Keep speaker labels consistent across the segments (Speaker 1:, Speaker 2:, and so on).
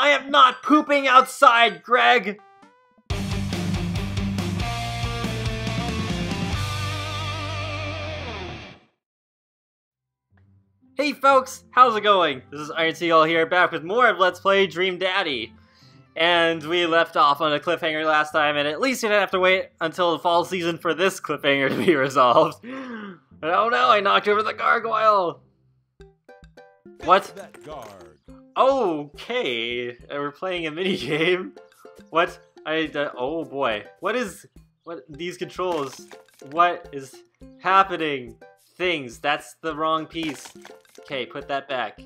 Speaker 1: I am not pooping outside, Greg! Hey folks, how's it going? This is Iron Seagull here, back with more of Let's Play Dream Daddy. And we left off on a cliffhanger last time, and at least you didn't have to wait until the fall season for this cliffhanger to be resolved. Oh no, I knocked over the gargoyle! What? Okay, we're playing a minigame. What? Oh boy. What these controls? What is happening? Things, that's the wrong piece. Okay, put that back.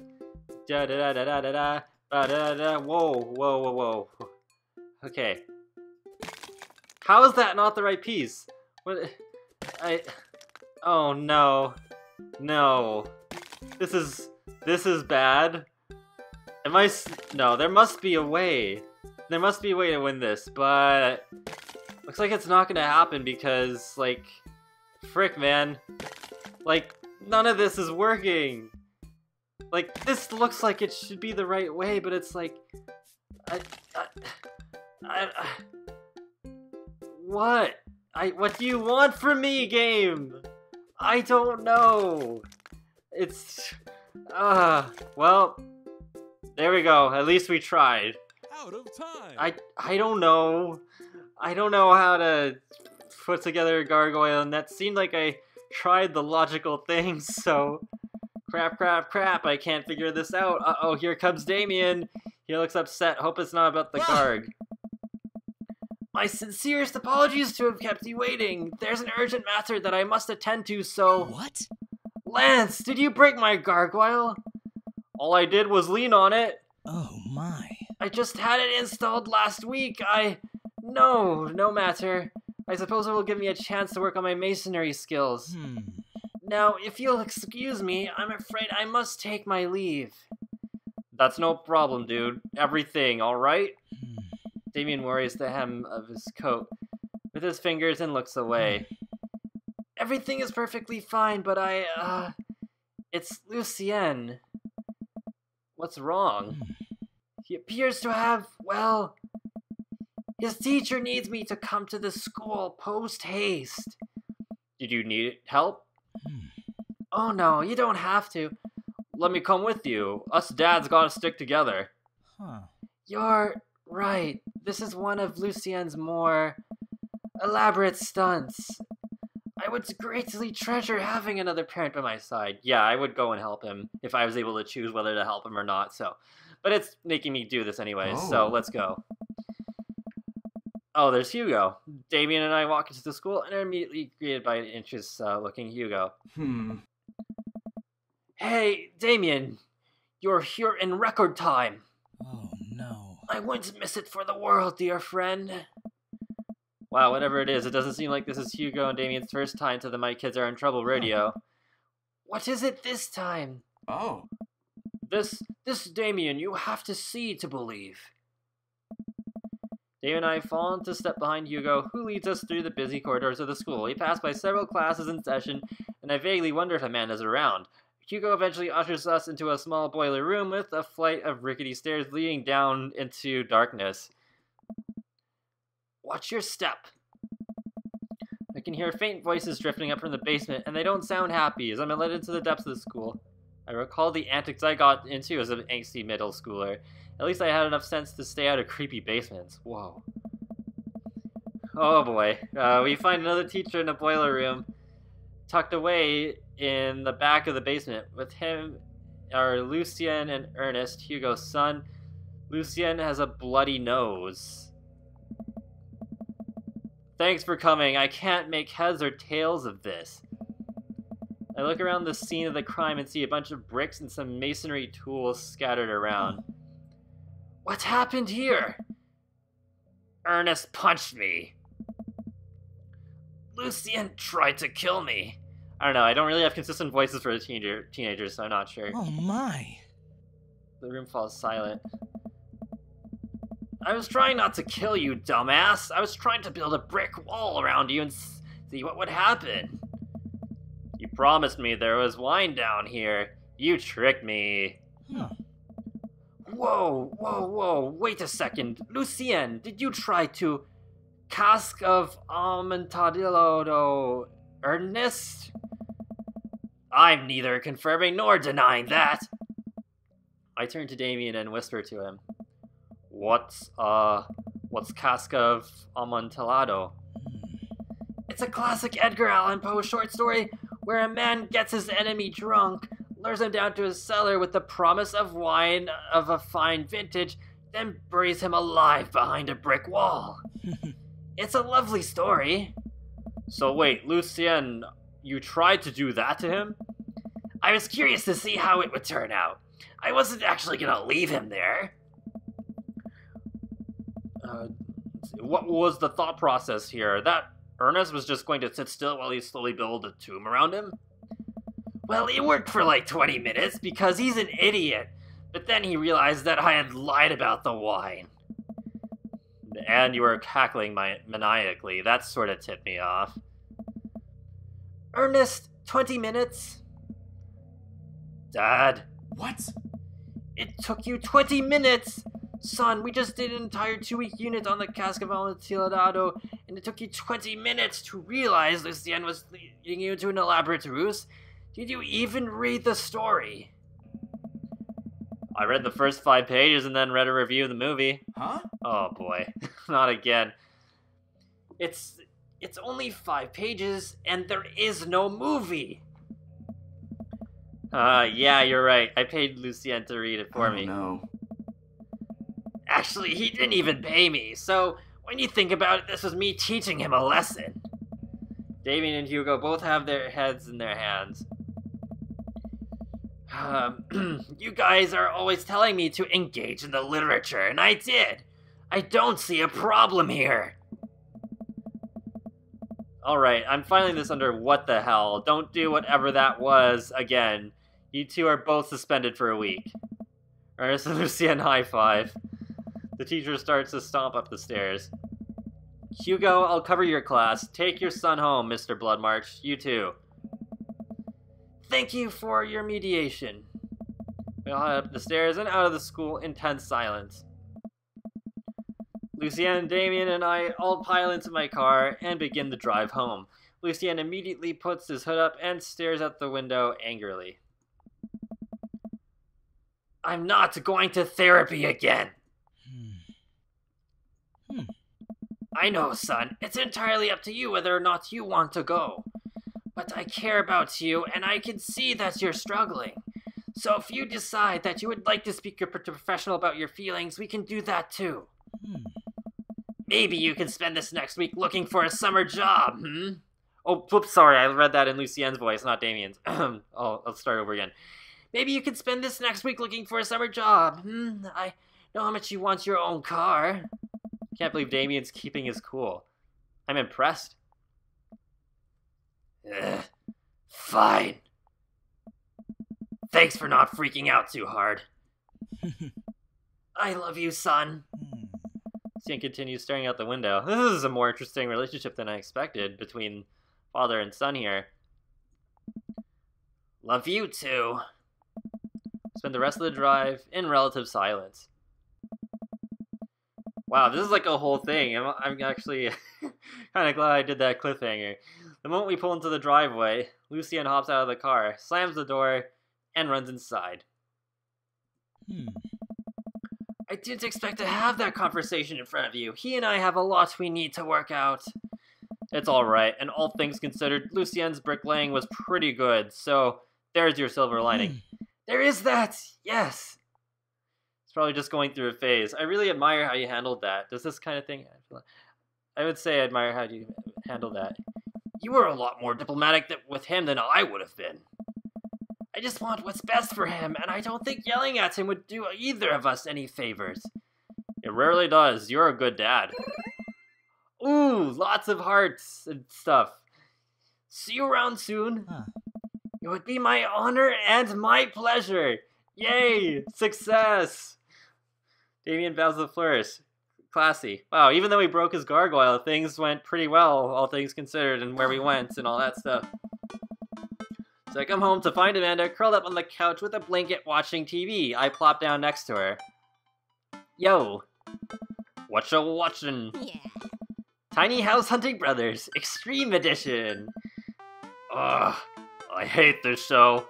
Speaker 1: Da da da da da da da da da. Whoa, whoa, whoa, whoa. Okay. How is that not the right piece? What? Oh no, no. This is bad. No, there must be a way. There must be a way to win this, but looks like it's not gonna happen because, like, frick, man. Like, none of this is working. Like, this looks like it should be the right way, but it's like, what? What do you want from me, game? I don't know. It's, well, there we go. At least we tried.
Speaker 2: Out of time.
Speaker 1: I don't know. I don't know how to put together a gargoyle, and that seemed like I tried the logical things, so crap, I can't figure this out. Uh-oh, here comes Damian. He looks upset. Hope it's not about the garg. My sincerest apologies to have kept you waiting. There's an urgent matter that I must attend to, so...
Speaker 3: What?
Speaker 1: Lance, did you break my gargoyle? All I did was lean on it.
Speaker 3: Oh my.
Speaker 1: I just had it installed last week. No matter. I suppose it will give me a chance to work on my masonry skills. Now, if you'll excuse me, I'm afraid I must take my leave. That's no problem, dude. Everything, alright? Damian worries the hem of his coat with his fingers and looks away. Everything is perfectly fine, but it's Lucien. What's wrong? He appears to have, well... His teacher needs me to come to the school post-haste. Did you need help? Oh no, you don't have to. Let me come with you. Us dads gotta stick together. You're right. This is one of Lucien's more elaborate stunts. I would greatly treasure having another parent by my side. Yeah, I would go and help him if I was able to choose whether to help him or not, so. But it's making me do this anyways, so let's go. Oh, there's Hugo. Damian and I walk into the school and are immediately greeted by an anxious-looking Hugo. Hey, Damian, you're here in record time.
Speaker 3: Oh, no.
Speaker 1: I wouldn't miss it for the world, dear friend. Wow, whatever it is, it doesn't seem like this is Hugo and Damian's first time to the My Kids Are in Trouble radio. What is it this time?
Speaker 2: Oh.
Speaker 1: This Damian, you have to see to believe. Damian and I fall into step behind Hugo, who leads us through the busy corridors of the school. We pass by several classes in session, and I vaguely wonder if Amanda's around. Hugo eventually ushers us into a small boiler room with a flight of rickety stairs leading down into darkness. Watch your step. I can hear faint voices drifting up from the basement, and they don't sound happy as I'm led into the depths of the school. I recall the antics I got into as an angsty middle schooler. At least I had enough sense to stay out of creepy basements. Whoa. Oh boy. We find another teacher in the boiler room, tucked away in the back of the basement. With him are Lucien and Ernest, Hugo's son. Lucien has a bloody nose. Thanks for coming. I can't make heads or tails of this. I look around the scene of the crime and see a bunch of bricks and some masonry tools scattered around. What happened here? Ernest punched me. Lucien tried to kill me. I don't know, I don't really have consistent voices for the teenagers, so I'm not sure.
Speaker 3: Oh my.
Speaker 1: The room falls silent. I was trying not to kill you, dumbass. I was trying to build a brick wall around you and see what would happen. You promised me there was wine down here. You tricked me. Whoa, wait a second. Lucien, did you try to cask of Amontillado Ernest? I'm neither confirming nor denying that. I turn to Damian and whisper to him. What's cask of Amontillado? It's a classic Edgar Allan Poe short story where a man gets his enemy drunk, lures him down to his cellar with the promise of wine of a fine vintage, then buries him alive behind a brick wall. It's a lovely story. So wait, Lucien, you tried to do that to him? I was curious to see how it would turn out. I wasn't actually gonna leave him there. What was the thought process here? That Ernest was just going to sit still while he slowly built a tomb around him? Well, it worked for like 20 minutes because he's an idiot. But then he realized that I had lied about the wine. And you were cackling maniacally. That sort of tipped me off. Ernest, 20 minutes? Dad.
Speaker 3: What?
Speaker 1: It took you 20 minutes! Son, we just did an entire 2-week unit on the cask of Amontillado, and it took you 20 minutes to realize Lucien was leading you into an elaborate ruse. Did you even read the story? I read the first 5 pages and then read a review of the movie.
Speaker 3: Huh?
Speaker 1: Oh boy, not again. It's only 5 pages, and there is no movie. Yeah, you're right. I paid Lucien to read it for me.
Speaker 3: No.
Speaker 1: Actually, he didn't even pay me, so when you think about it, this was me teaching him a lesson. Damian and Hugo both have their heads in their hands. You guys are always telling me to engage in the literature, and I did. I don't see a problem here. Alright, I'm filing this under what the hell. Don't do whatever that was again. You two are both suspended for a week. Ernest and Lucien high five. The teacher starts to stomp up the stairs. Hugo, I'll cover your class. Take your son home, Mr. Bloodmarch. You too. Thank you for your mediation. We all head up the stairs and out of the school in tense silence. Lucien, Damian, and I all pile into my car and begin the drive home. Lucien immediately puts his hood up and stares out the window angrily. I'm not going to therapy again. I know, son. It's entirely up to you whether or not you want to go. But I care about you, and I can see that you're struggling. So if you decide that you would like to speak to a professional about your feelings, we can do that too. Maybe you can spend this next week looking for a summer job, Oh, whoops, sorry, I read that in Lucien's voice, not Damian's. I'll start over again. Maybe you can spend this next week looking for a summer job. I know how much you want your own car. Can't believe Damian's keeping his cool. I'm impressed. Fine. Thanks for not freaking out too hard. I love you, son. Lucien continues staring out the window. This is a more interesting relationship than I expected between father and son here. Love you too. Spend the rest of the drive in relative silence. Wow, this is like a whole thing. I'm actually kind of glad I did that cliffhanger. The moment we pull into the driveway, Lucien hops out of the car, slams the door, and runs inside. I didn't expect to have that conversation in front of you. He and I have a lot we need to work out. It's alright, and all things considered, Lucien's bricklaying was pretty good, so there's your silver lining. There is that, yes. It's probably just going through a phase. I really admire how you handled that. Does this kind of thing... I would say I admire how you handled that. You were a lot more diplomatic with him than I would have been. I just want what's best for him, and I don't think yelling at him would do either of us any favors. It rarely does. You're a good dad. Ooh, lots of hearts and stuff. See you around soon. It would be my honor and my pleasure. Yay! Success! Damian bows the flourish. Classy. Wow, even though he broke his gargoyle, things went pretty well, all things considered, and where we went and all that stuff. So I come home to find Amanda curled up on the couch with a blanket watching TV. I plop down next to her. Yo, what you watching?
Speaker 2: Yeah.
Speaker 1: Tiny House Hunting Brothers, Extreme Edition! Ugh, I hate this show.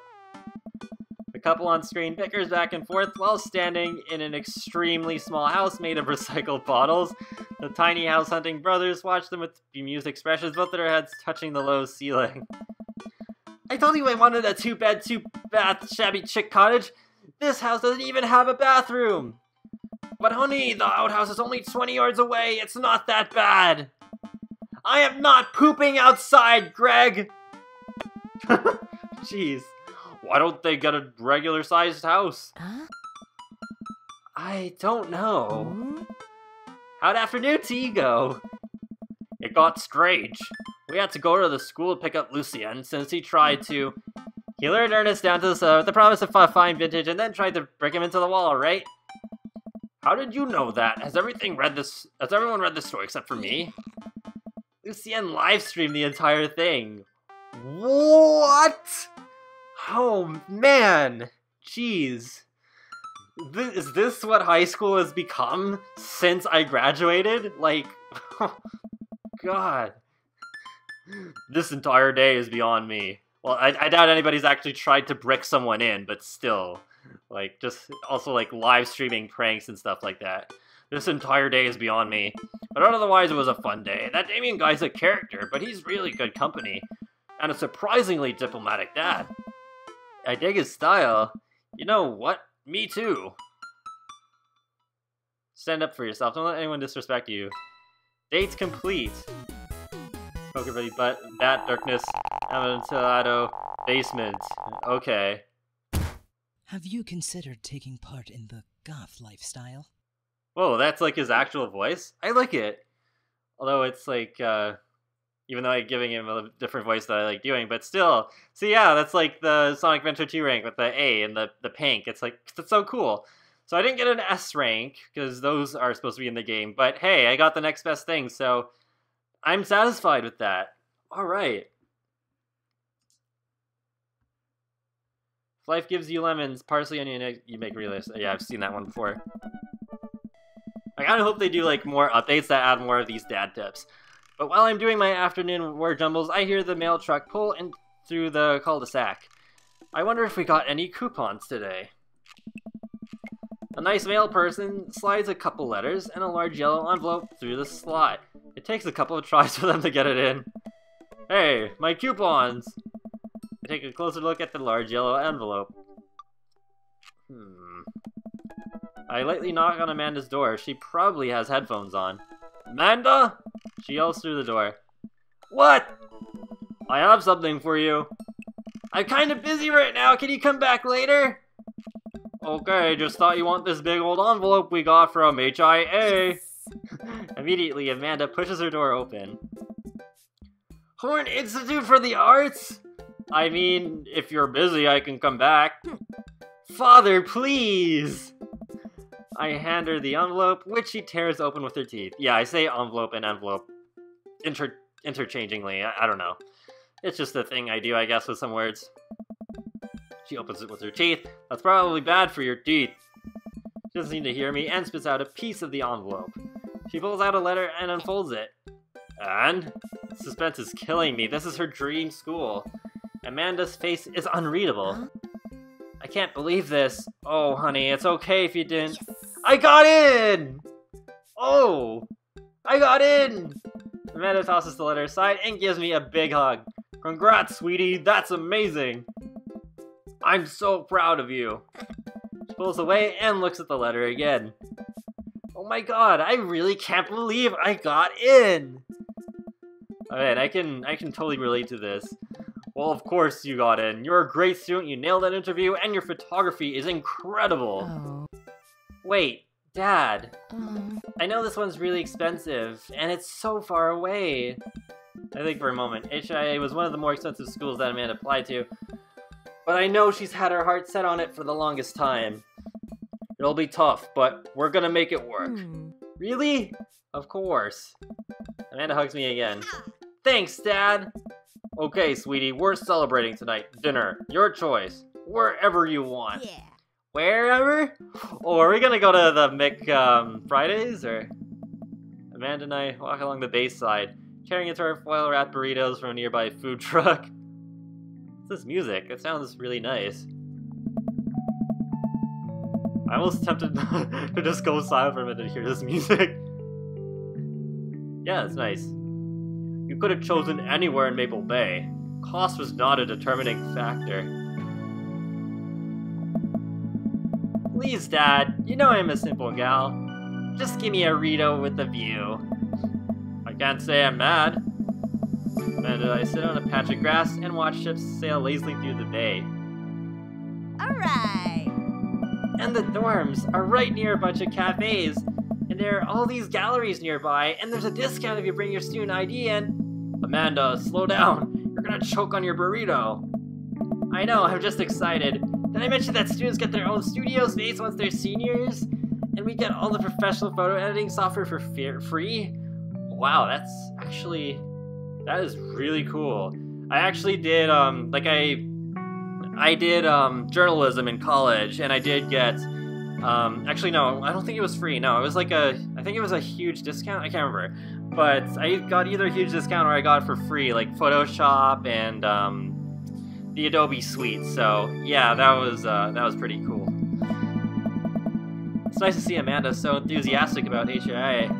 Speaker 1: The couple on screen bickers back and forth while standing in an extremely small house made of recycled bottles. The Tiny House Hunting Brothers watch them with bemused expressions, both of their heads touching the low ceiling. I told you I wanted a 2-bed, 2-bath, shabby chick cottage. This house doesn't even have a bathroom. But honey, the outhouse is only 20 yards away. It's not that bad. I am not pooping outside, Greg. Jeez. Why don't they get a regular-sized house?
Speaker 2: Huh?
Speaker 1: I don't know. How'd afternoon tea go? It got strange. We had to go to the school to pick up Lucien since he tried to. He lured Ernest down to the cellar with the promise of fine vintage and then tried to brick him into the wall, right? How did you know that? Has everyone read this story except for me? Lucien live-streamed the entire thing. What? Oh, man. Jeez. Is this what high school has become since I graduated? Like, oh, God. This entire day is beyond me. Well, I doubt anybody's actually tried to brick someone in, but still. Like, just also, like, live streaming pranks and stuff like that. This entire day is beyond me. But otherwise, it was a fun day. That Damian guy's a character, but he's really good company. And a surprisingly diplomatic dad. I dig his style. You know what? Me too. Stand up for yourself. Don't let anyone disrespect you. Date's complete. Poker buddy, bat, darkness, amontillado, basement. Okay.
Speaker 3: Have you considered taking part in the Goth Lifestyle?
Speaker 1: Whoa, that's like his actual voice? I like it. Although it's like, even though I'm giving him a different voice that I like doing, but still. So yeah, that's like the Sonic Adventure 2 rank with the A and the pink. It's like, that's so cool. So I didn't get an S rank, because those are supposed to be in the game, but hey, I got the next best thing, so I'm satisfied with that. Alright. If life gives you lemons, parsley, onion, you make realize. Yeah, I've seen that one before. I kinda hope they do like more updates that add more of these dad tips. But while I'm doing my afternoon word jumbles, I hear the mail truck pull in through the cul-de-sac. I wonder if we got any coupons today. A nice mail person slides a couple letters and a large yellow envelope through the slot. It takes a couple of tries for them to get it in. Hey, my coupons! I take a closer look at the large yellow envelope. I lightly knock on Amanda's door. She probably has headphones on. Amanda? She yells through the door. What? I have something for you. I'm kinda busy right now. Can you come back later? Okay, just thought you want this big old envelope we got from HIA. Immediately, Amanda pushes her door open. Horn Institute for the Arts? I mean, if you're busy, I can come back. Father, please! I hand her the envelope, which she tears open with her teeth. Yeah, I say envelope and envelope interchangingly. I don't know. It's just a thing I do, I guess, with some words. She opens it with her teeth. That's probably bad for your teeth. She doesn't seem to hear me and spits out a piece of the envelope. She pulls out a letter and unfolds it. And? Suspense is killing me. This is her dream school. Amanda's face is unreadable.
Speaker 2: Huh?
Speaker 1: I can't believe this. Oh, honey, it's okay if you didn't. Yes. I got in! Oh! I got in! Amanda tosses the letter aside and gives me a big hug. Congrats, sweetie. That's amazing. I'm so proud of you. She pulls away and looks at the letter again. Oh my god, I really can't believe I got in! Alright, I can totally relate to this. Well, of course you got in. You're a great student, you nailed that interview, and your photography is incredible.
Speaker 2: Oh.
Speaker 1: Wait, Dad. I know this one's really expensive, and it's so far away. I think for a moment, HIA was one of the more expensive schools that Amanda applied to, but I know she's had her heart set on it for the longest time. It'll be tough, but we're gonna make it work. Really? Of course. Amanda hugs me again. Thanks, Dad! Okay, sweetie, we're celebrating tonight. Dinner. Your choice. Wherever you want.
Speaker 2: Yeah.
Speaker 1: Wherever? Oh, are we gonna go to the Fridays, or? Amanda and I walk along the bayside, carrying a our foil-wrapped burritos from a nearby food truck. What's this music? It sounds really nice. I'm almost tempted to just go silent for a minute to hear this music. Yeah, it's nice. You could have chosen anywhere in Maple Bay. Cost was not a determining factor. Please, Dad, you know I'm a simple gal. Just give me a Rito with a view. I can't say I'm mad. And I sit on a patch of grass and watch ships sail lazily through the bay.
Speaker 2: Alright!
Speaker 1: And the dorms are right near a bunch of cafes, and there are all these galleries nearby, and there's a discount if you bring your student ID in. Amanda, slow down. You're gonna choke on your burrito. I know, I'm just excited. Did I mention that students get their own studio space once they're seniors? And we get all the professional photo editing software for free? Wow, that is really cool. I actually did, I did journalism in college, and I did get, actually no, I don't think it was free, no, it was like I think it was a huge discount, I can't remember. But I got either a huge discount or I got it for free, like Photoshop and, the Adobe Suite, so yeah, that was pretty cool. It's nice to see Amanda so enthusiastic about HIA,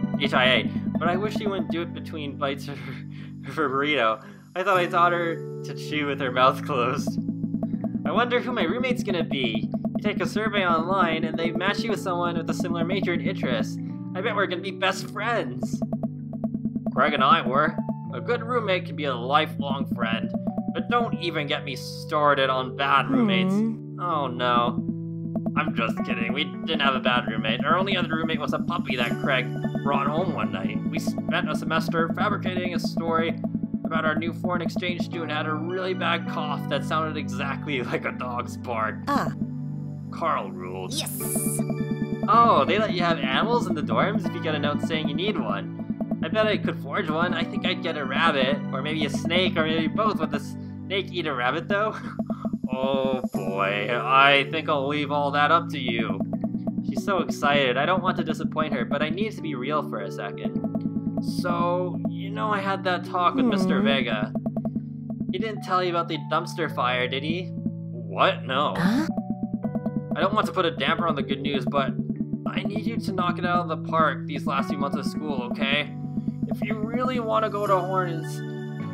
Speaker 1: but I wish she wouldn't do it between bites of her burrito. I thought I taught her to chew with her mouth closed. I wonder who my roommate's gonna be. You take a survey online and they match you with someone with a similar major and interest. I bet we're gonna be best friends. Craig and I were. A good roommate can be a lifelong friend. But don't even get me started on bad roommates. Oh no. I'm just kidding, we didn't have a bad roommate. Our only other roommate was a puppy that Craig brought home one night. We spent a semester fabricating a story about our new foreign exchange student who had a really bad cough that sounded exactly like a dog's bark. Carl ruled.
Speaker 2: Yes!
Speaker 1: Oh, they let you have animals in the dorms if you get a note saying you need one. I bet I could forge one. I think I'd get a rabbit, or maybe a snake, or maybe both. Would the snake eat a rabbit, though? Oh boy, I think I'll leave all that up to you. She's so excited. I don't want to disappoint her, but I need to be real for a second. So, you know I had that talk with Mr. Vega. He didn't tell you about the dumpster fire, did he? What? No. I don't want to put a damper on the good news, but I need you to knock it out of the park these last few months of school, okay? If you really want to go to Hornets,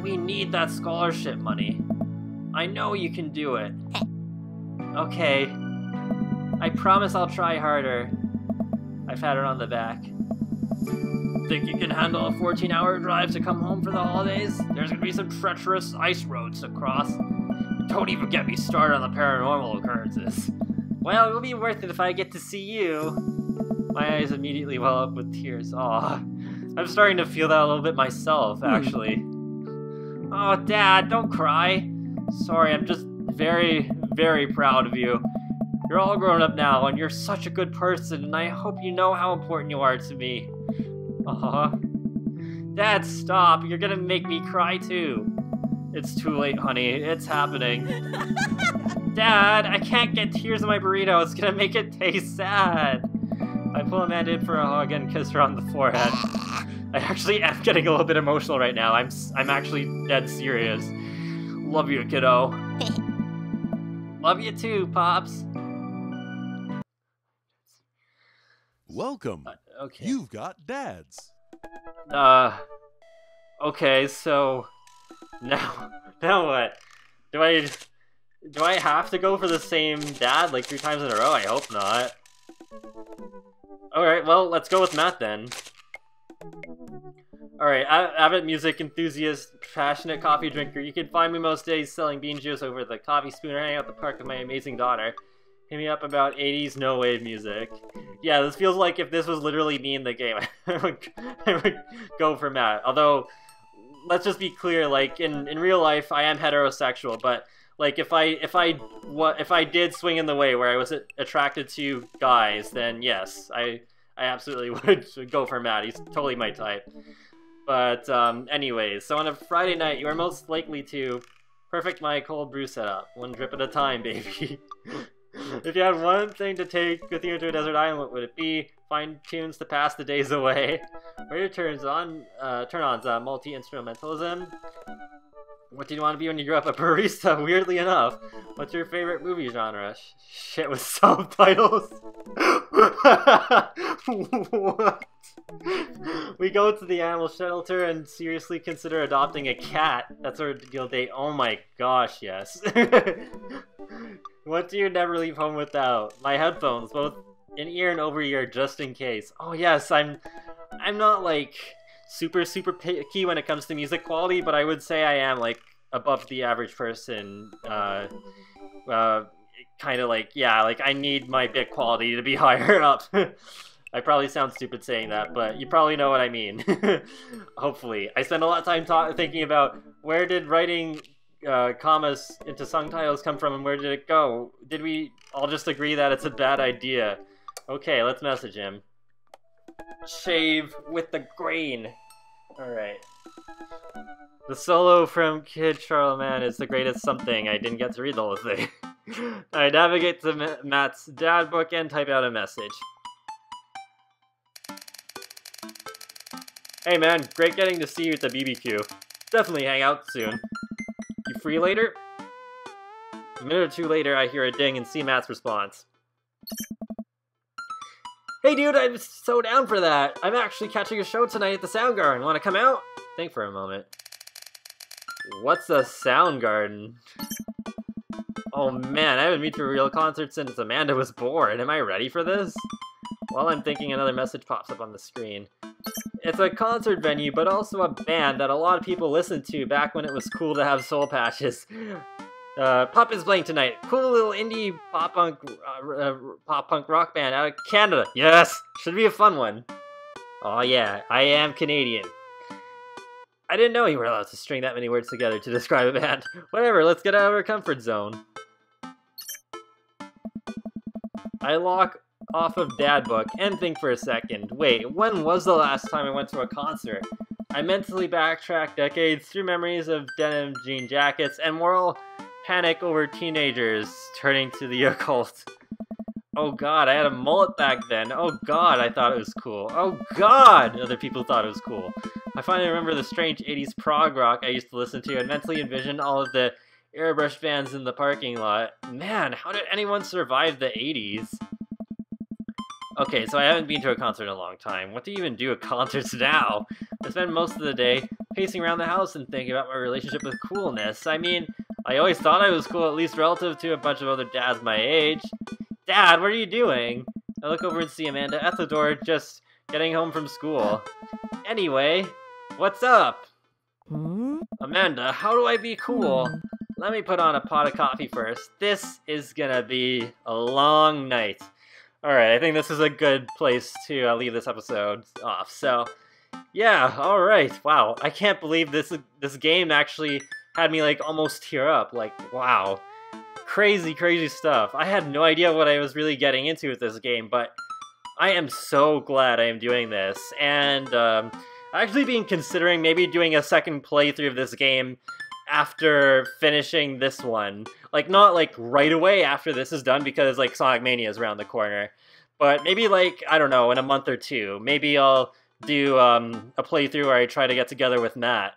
Speaker 1: we need that scholarship money. I know you can do it. Okay. I promise I'll try harder. I pat her on the back. Think you can handle a 14-hour drive to come home for the holidays? There's gonna be some treacherous ice roads to cross. Don't even get me started on the paranormal occurrences. Well, it'll be worth it if I get to see you. My eyes immediately well up with tears. Aw. I'm starting to feel that a little bit myself, actually. Oh, Dad, don't cry. Sorry, I'm just very, very proud of you. You're all grown up now, and you're such a good person, and I hope you know how important you are to me. Dad, stop. You're gonna make me cry, too. It's too late, honey. It's happening. Dad, I can't get tears in my burrito. It's gonna make it taste sad. I pull Amanda in for a hug and kiss her on the forehead. I actually am getting a little bit emotional right now. I'm actually dead serious. Love you, kiddo. Love you too, Pops.
Speaker 4: Welcome.
Speaker 1: Okay.
Speaker 4: You've got dads.
Speaker 1: Okay, so now what? Do I have to go for the same dad like 3 times in a row? I hope not. Alright, well, let's go with Matt then. Alright, avid music enthusiast, passionate coffee drinker. You can find me most days selling bean juice over the coffee spoon or hanging out at the park with my amazing daughter. Hit me up about 80s no-wave music. Yeah, this feels like if this was literally me in the game, I would go for Matt. Although, let's just be clear, like, in real life, I am heterosexual, but, like, if I did swing in the way where I was attracted to guys, then yes, I absolutely would go for Matt. He's totally my type. But, anyways, so on a Friday night, you are most likely to perfect my cold brew setup. 1 drip at a time, baby. If you had one thing to take with you to a desert island, what would it be? Find tunes to pass the days away. What are your turn-ons? Multi-instrumentalism. What did you want to be when you grew up? A barista, weirdly enough. What's your favorite movie genre? Shit with subtitles. What? We go to the animal shelter and seriously consider adopting a cat. That's our ideal date. Oh my gosh, yes. What do you never leave home without? My headphones, both in-ear and over-ear, just in case. Oh yes, I'm not like super picky when it comes to music quality, but I would say I am like above the average person. Kind of like, yeah, like I need my bit quality to be higher up. I probably sound stupid saying that, but you probably know what I mean. Hopefully. I spend a lot of time thinking about where did writing commas into song titles come from and where did it go? Did we all just agree that it's a bad idea? Okay, let's message him. Shave with the grain. Alright. The solo from Kid Charlemagne is the greatest something. I didn't get to read the whole thing. I navigate to Matt's dad book and type out a message. Hey man, great getting to see you at the BBQ. Definitely hang out soon. You free later? A minute or two later, I hear a ding and see Matt's response. Hey dude, I'm so down for that. I'm actually catching a show tonight at the Soundgarden. Want to come out? Think for a moment. What's a Soundgarden? Oh man, I haven't been to a real concert since Amanda was born. Am I ready for this? While I'm thinking, another message pops up on the screen. It's a concert venue, but also a band that a lot of people listened to back when it was cool to have soul patches. Pup is playing tonight. Cool little indie pop-punk rock band out of Canada. Yes! Should be a fun one. Oh yeah, I am Canadian. I didn't know you were allowed to string that many words together to describe a band. Whatever, let's get out of our comfort zone. I lock off of Dad Book and think for a second. Wait, when was the last time I went to a concert? I mentally backtrack decades through memories of denim jean jackets and moral panic over teenagers turning to the occult. Oh god, I had a mullet back then. Oh god, I thought it was cool. Oh god, other people thought it was cool. I finally remember the strange 80s prog rock I used to listen to and mentally envision all of the airbrush bands in the parking lot. Man, how did anyone survive the 80s? Okay, so I haven't been to a concert in a long time. What do you even do at concerts now? I spend most of the day pacing around the house and thinking about my relationship with coolness. I mean, I always thought I was cool, at least relative to a bunch of other dads my age. Dad, what are you doing? I look over and see Amanda at the door, just getting home from school. Anyway, what's up? Amanda, how do I be cool? Let me put on a pot of coffee first. This is gonna be a long night. Alright, I think this is a good place to leave this episode off. So, yeah, alright. Wow, I can't believe this game actually had me, like, almost tear up. Like, wow. Crazy, crazy stuff. I had no idea what I was really getting into with this game, but I am so glad I am doing this. And, I've actually been considering maybe doing a second playthrough of this game after finishing this one. Like, not, like, right away after this is done, because, like, Sonic Mania is around the corner. But maybe, like, I don't know, in a month or two. Maybe I'll do, a playthrough where I try to get together with Matt.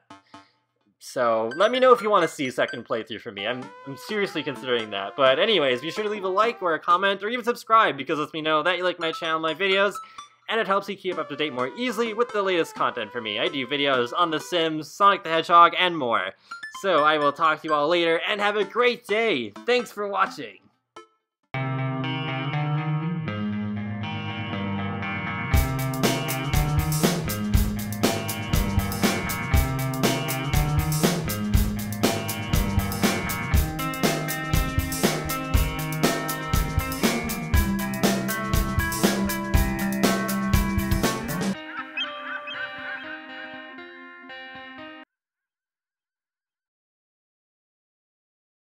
Speaker 1: So, let me know if you want to see a second playthrough from me. I'm seriously considering that. But anyways, be sure to leave a like or a comment, or even subscribe, because it lets me know that you like my channel, my videos, and it helps you keep up to date more easily with the latest content for me. I do videos on The Sims, Sonic the Hedgehog, and more. So I will talk to you all later, and have a great day! Thanks for watching!